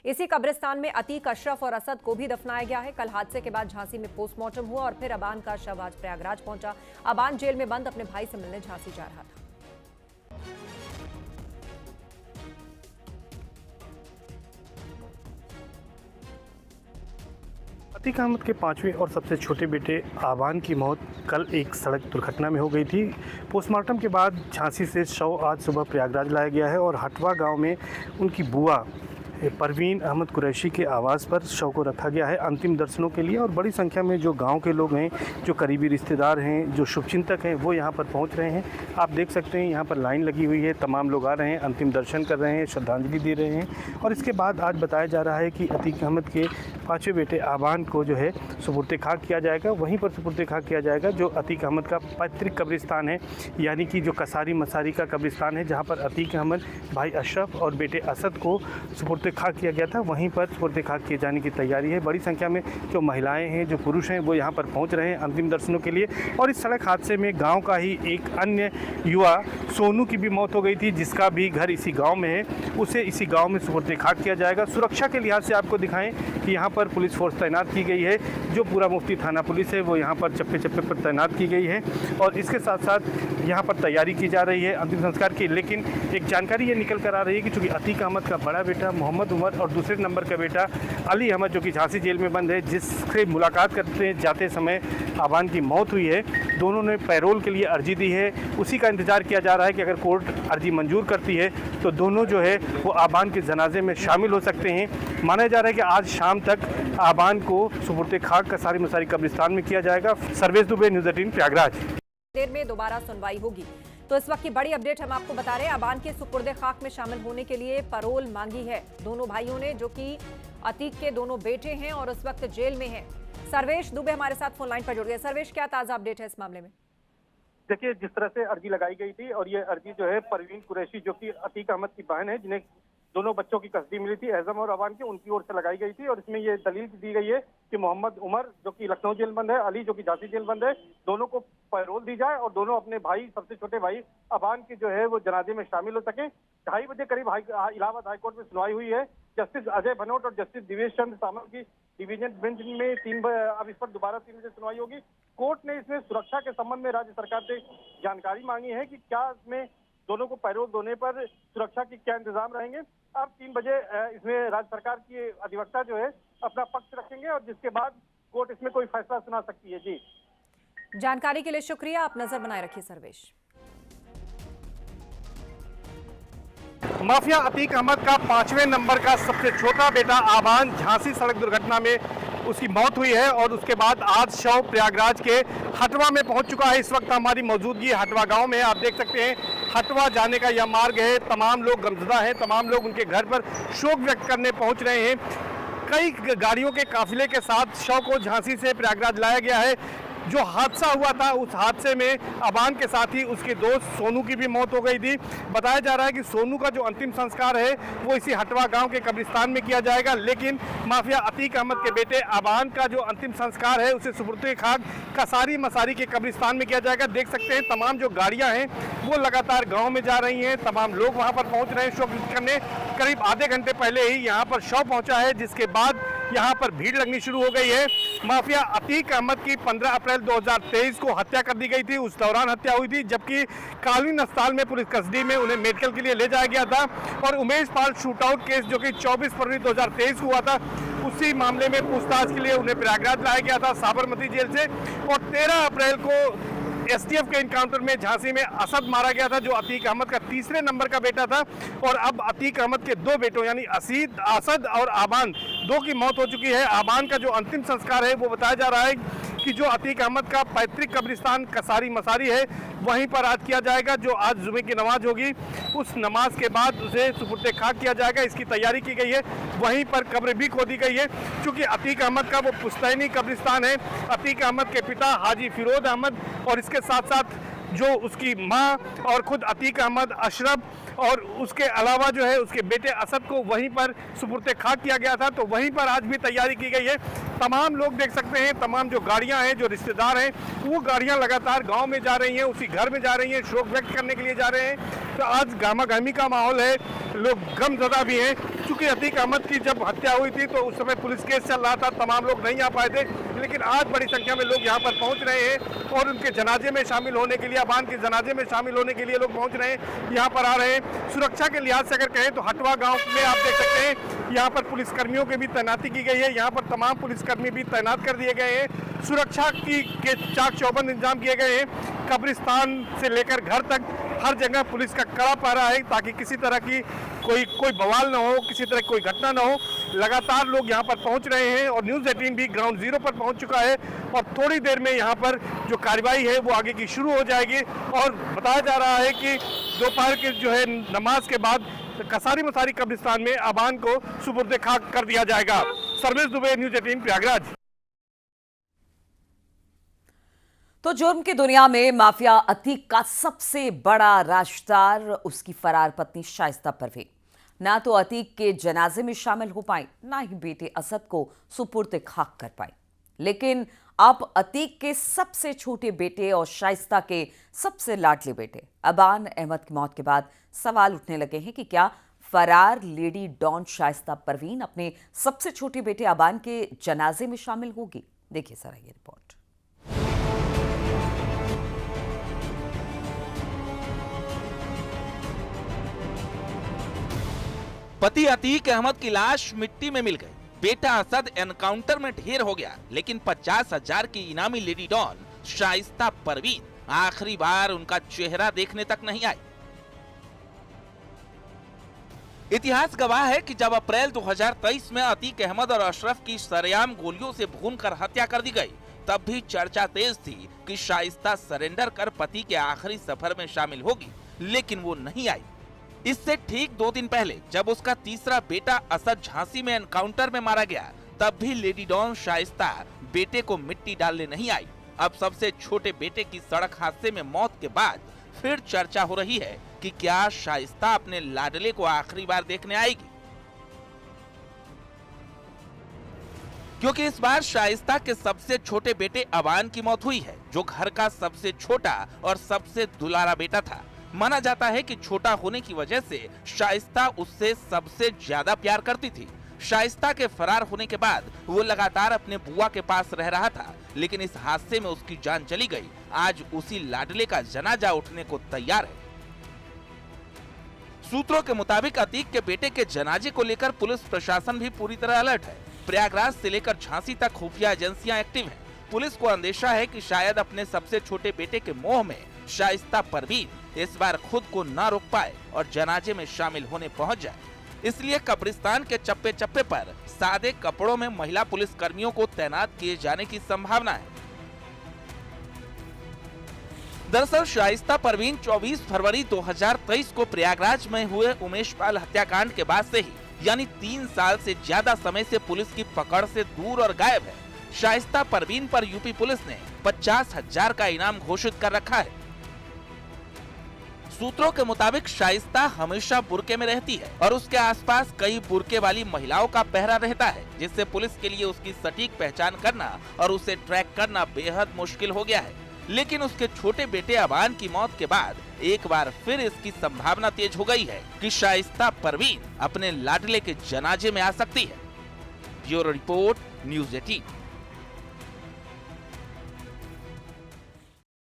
इसी कब्रिस्तान में अतीक, अशरफ और असद को भी दफनाया गया है। कल हादसे के बाद झांसी में पोस्टमार्टम हुआ और फिर अबान का शव आज प्रयागराज पहुंचा। अबान जेल में बंद अपने भाई से मिलने झांसी जा रहा था। अतीक अहमद के पांचवें और सबसे छोटे बेटे आबान की मौत कल एक सड़क दुर्घटना में हो गई थी। पोस्टमार्टम के बाद झांसी से शव आज सुबह प्रयागराज लाया गया है और हटवा गांव में उनकी बुआ परवीन अहमद कुरैशी के आवास पर शव को रखा गया है अंतिम दर्शनों के लिए। और बड़ी संख्या में जो गांव के लोग हैं, जो करीबी रिश्तेदार हैं, जो शुभचिंतक हैं, वो यहां पर पहुंच रहे हैं। आप देख सकते हैं यहां पर लाइन लगी हुई है, तमाम लोग आ रहे हैं, अंतिम दर्शन कर रहे हैं, श्रद्धांजलि दे रहे हैं। और इसके बाद आज बताया जा रहा है कि अतीक अहमद के पाँचवें बेटे आबान को जो है सुपुर्द खाक किया जाएगा। वहीं पर सुपुर्द खाक किया जाएगा जो अतीक अहमद का पैतृक कब्रिस्तान है, यानी कि जो कसारी मसारी का कब्रिस्तान है, जहाँ पर अतीक अहमद, भाई अशरफ और बेटे असद को सुपुर्द खाक किया गया था। वहीं पर सुपुर्द खाक किए जाने की तैयारी है। बड़ी संख्या में जो महिलाएं हैं, जो पुरुष हैं, वो यहाँ पर पहुँच रहे हैं अंतिम दर्शनों के लिए। और इस सड़क हादसे में गाँव का ही एक अन्य युवा सोनू की भी मौत हो गई थी, जिसका भी घर इसी गाँव में है। उसे इसी गाँव में सुपुर्द खाक किया जाएगा। सुरक्षा के लिहाज से आपको दिखाएं कि यहाँ पर पुलिस फोर्स तैनात की गई है। जो पूरा मुफ्ती थाना पुलिस है वो यहाँ पर चप्पे चप्पे पर तैनात की गई है और इसके साथ साथ यहाँ पर तैयारी की जा रही है अंतिम संस्कार की। लेकिन एक जानकारी ये निकल कर आ रही है कि चूँकि अतीक अहमद का बड़ा बेटा मोहम्मद उमर और दूसरे नंबर का बेटा अली अहमद, जो कि झांसी जेल में बंद है, जिससे मुलाकात करते जाते समय आबान की मौत हुई है, दोनों ने पैरोल के लिए अर्जी दी है। उसी का इंतजार किया जा रहा है कि अगर कोर्ट अर्जी मंजूर करती है तो दोनों जो है वो आबान के जनाजे में शामिल हो सकते हैं। माना जा रहा है कि आज शाम तक आबान को सुपुर्द खाक कसारी मसारी कब्रिस्तान में किया जाएगा। सर्वेश दुबे, न्यूज़ 18 प्रयागराज। देर में दोबारा सुनवाई होगी। तो इस वक्त की बड़ी अपडेट हम आपको बता रहे हैं। अबान के सुपुर्द खाक में शामिल होने के लिए पैरोल मांगी है दोनों भाइयों ने, जो कि अतीक के दोनों बेटे हैं और उस वक्त जेल में हैं। सर्वेश दुबे हमारे साथ फोन लाइन पर जुड़ गए। सर्वेश, क्या ताजा अपडेट है इस मामले में? देखिए, जिस तरह से अर्जी लगाई गई थी और ये अर्जी जो है परवीन कुरैशी, जो कि अतीक अहमद की बहन है, जिन्हें दोनों बच्चों की कस्टडी मिली थी एज़म और अबान की, उनकी ओर से लगाई गई थी। और इसमें ये दलील दी गई है कि मोहम्मद उमर, जो कि लखनऊ जेल बंद है, अली, जो कि झांसी जेल बंद है, दोनों को पैरोल दी जाए और दोनों अपने भाई, सबसे छोटे भाई अबान के जो है वो जनाजे में शामिल हो सके। 2:30 बजे करीब इलाहाबाद हाईकोर्ट में सुनवाई हुई है। जस्टिस अजय भनोट और जस्टिस दिवेश चंद्र सामल की डिवीजन बेंच में अब इस पर दोबारा 3 बजे सुनवाई होगी। कोर्ट ने इसमें सुरक्षा के संबंध में राज्य सरकार से जानकारी मांगी है कि क्या इसमें दोनों को पैरोल देने पर सुरक्षा की क्या इंतजाम रहेंगे। अब 3 बजे इसमें राज्य सरकार की अधिवक्ता जो है अपना पक्ष रखेंगे और जिसके बाद कोर्ट इसमें कोई फैसला सुना सकती है। जी, जानकारी के लिए शुक्रिया। आप नजर बनाए रखिए सर्वेश। माफिया अतीक अहमद का 5वें नंबर का सबसे छोटा बेटा आबान झांसी सड़क दुर्घटना में उसकी मौत हुई है और उसके बाद आज शव प्रयागराज के हटवा में पहुंच चुका है। इस वक्त हमारी मौजूदगी हटवा गांव में, आप देख सकते हैं हटवा जाने का यह मार्ग है। तमाम लोग गमज़दा हैं, तमाम लोग उनके घर पर शोक व्यक्त करने पहुंच रहे हैं। कई गाड़ियों के काफिले के साथ शव को झांसी से प्रयागराज लाया गया है। जो हादसा हुआ था उस हादसे में अबान के साथ ही उसके दोस्त सोनू की भी मौत हो गई थी। बताया जा रहा है कि सोनू का जो अंतिम संस्कार है वो इसी हटवा गांव के कब्रिस्तान में किया जाएगा, लेकिन माफिया अतीक अहमद के बेटे अबान का जो अंतिम संस्कार है उसे सुपुर्द खाक कसारी मसारी के कब्रिस्तान में किया जाएगा। देख सकते हैं तमाम जो गाड़ियाँ हैं वो लगातार गाँव में जा रही हैं, तमाम लोग वहाँ पर पहुँच रहे हैं शोक व्यक्त करने। करीब आधे घंटे पहले ही यहाँ पर शव पहुँचा है, जिसके बाद यहाँ पर भीड़ लगनी शुरू हो गई है। माफिया अतीक अहमद की 15 अप्रैल 2023 को हत्या कर दी गई थी। उस दौरान हत्या हुई थी जबकि कालीन अस्पताल में पुलिस कस्टडी में उन्हें मेडिकल के लिए ले जाया गया था। और उमेश पाल शूटआउट केस, जो कि 24 फरवरी 2023 को हुआ था, उसी मामले में पूछताछ के लिए उन्हें प्रयागराज लाया गया था साबरमती जेल से। और 13 अप्रैल को एसटीएफ के इनकाउंटर में झांसी में असद मारा गया था, जो अतीक अहमद का 3रे नंबर का बेटा था। और अब अतीक अहमद के 2 बेटों यानी असद और आबान, 2 की मौत हो चुकी है। आबान का जो अंतिम संस्कार है वो बताया जा रहा है कि जो अतीक अहमद का पैतृक कब्रिस्तान कसारी मसारी है वहीं पर आज किया जाएगा। जो आज जुमे की नमाज होगी, उस नमाज के बाद उसे सुपुर्द खाक किया जाएगा। इसकी तैयारी की गई है। वहीं पर कब्र भी खोदी गई है, क्योंकि अतीक अहमद का वो पुश्तैनी कब्रिस्तान है। अतीक अहमद के पिता हाजी फिरोज अहमद और इसके साथ साथ जो उसकी माँ और खुद अतीक अहमद, अशरफ और उसके अलावा जो है उसके बेटे असद को वहीं पर सुपुर्द खाक किया गया था। तो वहीं पर आज भी तैयारी की गई है। तमाम लोग देख सकते हैं, तमाम जो गाड़ियां हैं, जो रिश्तेदार हैं, वो गाड़ियां लगातार गांव में जा रही हैं, उसी घर में जा रही हैं, शोक व्यक्त करने के लिए जा रहे हैं। तो आज गामा गामी का माहौल है, लोग गमज़दा भी हैं। चूंकि अतीक अहमद की जब हत्या हुई थी तो उस समय पुलिस केस चल रहा था, तमाम लोग नहीं आ पाए थे, लेकिन आज बड़ी संख्या में लोग यहाँ पर पहुँच रहे हैं और उनके जनाजे में शामिल होने के लिए, अबान के जनाजे में शामिल होने के लिए लोग पहुँच रहे हैं, यहाँ पर आ रहे हैं। सुरक्षा के लिहाज से अगर कहें तो हटवा गाँव में आप देख सकते हैं यहाँ पर पुलिसकर्मियों की भी तैनाती की गई है, यहाँ पर तमाम पुलिसकर्मी भी तैनात कर दिए गए हैं। सुरक्षा के चाक चौबंद इंतजाम किए गए हैं। कब्रिस्तान से लेकर घर तक हर जगह पुलिस का कड़ा पहरा है ताकि किसी तरह की कोई बवाल ना हो, किसी तरह की कोई घटना ना हो। लगातार लोग यहाँ पर पहुँच रहे हैं और न्यूज़ 18 भी ग्राउंड जीरो पर पहुँच चुका है और थोड़ी देर में यहाँ पर जो कार्रवाई है वो आगे की शुरू हो जाएगी। और बताया जा रहा है कि दोपहर के जो है नमाज के बाद कसारी मसारी कब्रिस्तान में अबान को सुपुर्द खाक कर दिया जाएगा। सर्वेश दुबे, न्यूज़ 18 प्रयागराज। तो जुर्म की दुनिया में माफिया अतीक का सबसे बड़ा राशदार उसकी फरार पत्नी शाइस्ता परवीन ना तो अतीक के जनाजे में शामिल हो पाई, ना ही बेटे असद को सुपुर्द खाक कर पाई। लेकिन अब अतीक के सबसे छोटे बेटे और शाइस्ता के सबसे लाडले बेटे अबान अहमद की मौत के बाद सवाल उठने लगे हैं कि क्या फरार लेडी डॉन शाइस्ता परवीन अपने सबसे छोटे बेटे अबान के जनाजे में शामिल होगी। देखिए जरा ये रिपोर्ट। पति अतीक अहमद की लाश मिट्टी में मिल गई, बेटा असद एनकाउंटर में ढेर हो गया, लेकिन 50,000 की इनामी लेडी डॉन शाइस्ता परवीन आखिरी बार उनका चेहरा देखने तक नहीं आई। इतिहास गवाह है कि जब अप्रैल 2023 में अतीक अहमद और अशरफ की सरेआम गोलियों से भूनकर हत्या कर दी गई, तब भी चर्चा तेज थी कि शाइस्ता सरेंडर कर पति के आखिरी सफर में शामिल होगी, लेकिन वो नहीं आई। इससे ठीक 2 दिन पहले जब उसका तीसरा बेटा असद झांसी में एनकाउंटर में मारा गया, तब भी लेडी डॉन शाइस्ता बेटे को मिट्टी डालने नहीं आई। अब सबसे छोटे बेटे की सड़क हादसे में मौत के बाद फिर चर्चा हो रही है कि क्या शाइस्ता अपने लाडले को आखिरी बार देखने आएगी, क्योंकि इस बार शाइस्ता के सबसे छोटे बेटे अबान की मौत हुई है, जो घर का सबसे छोटा और सबसे दुलारा बेटा था। माना जाता है कि छोटा होने की वजह से शाइस्ता उससे सबसे ज्यादा प्यार करती थी। शाइस्ता के फरार होने के बाद वो लगातार अपने बुआ के पास रह रहा था, लेकिन इस हादसे में उसकी जान चली गई। आज उसी लाडले का जनाजा उठने को तैयार है। सूत्रों के मुताबिक अतीक के बेटे के जनाजे को लेकर पुलिस प्रशासन भी पूरी तरह अलर्ट है। प्रयागराज से लेकर झांसी तक खुफिया एजेंसियां एक्टिव हैं। पुलिस को अंदेशा है कि शायद अपने सबसे छोटे बेटे के मोह में शाइस्ता परवीन इस बार खुद को न रोक पाए और जनाजे में शामिल होने पहुंच जाए। इसलिए कब्रिस्तान के चप्पे चप्पे पर सादे कपड़ों में महिला पुलिस कर्मियों को तैनात किए जाने की संभावना है। दरअसल शाइस्ता परवीन 24 फरवरी 2023 को प्रयागराज में हुए उमेश पाल हत्याकांड के बाद से ही यानी 3 साल से ज्यादा समय से पुलिस की पकड़ से दूर और गायब है। शाइस्ता परवीन पर यूपी पुलिस ने 50,000 का इनाम घोषित कर रखा है। सूत्रों के मुताबिक शाइस्ता हमेशा बुर्के में रहती है और उसके आसपास कई बुर्के वाली महिलाओं का पहरा रहता है, जिससे पुलिस के लिए उसकी सटीक पहचान करना और उसे ट्रैक करना बेहद मुश्किल हो गया है। लेकिन उसके छोटे बेटे अबान की मौत के बाद एक बार फिर इसकी संभावना तेज हो गई है कि शाइस्ता परवीन अपने लाडले के जनाजे में आ सकती है। Bureau report, news 18।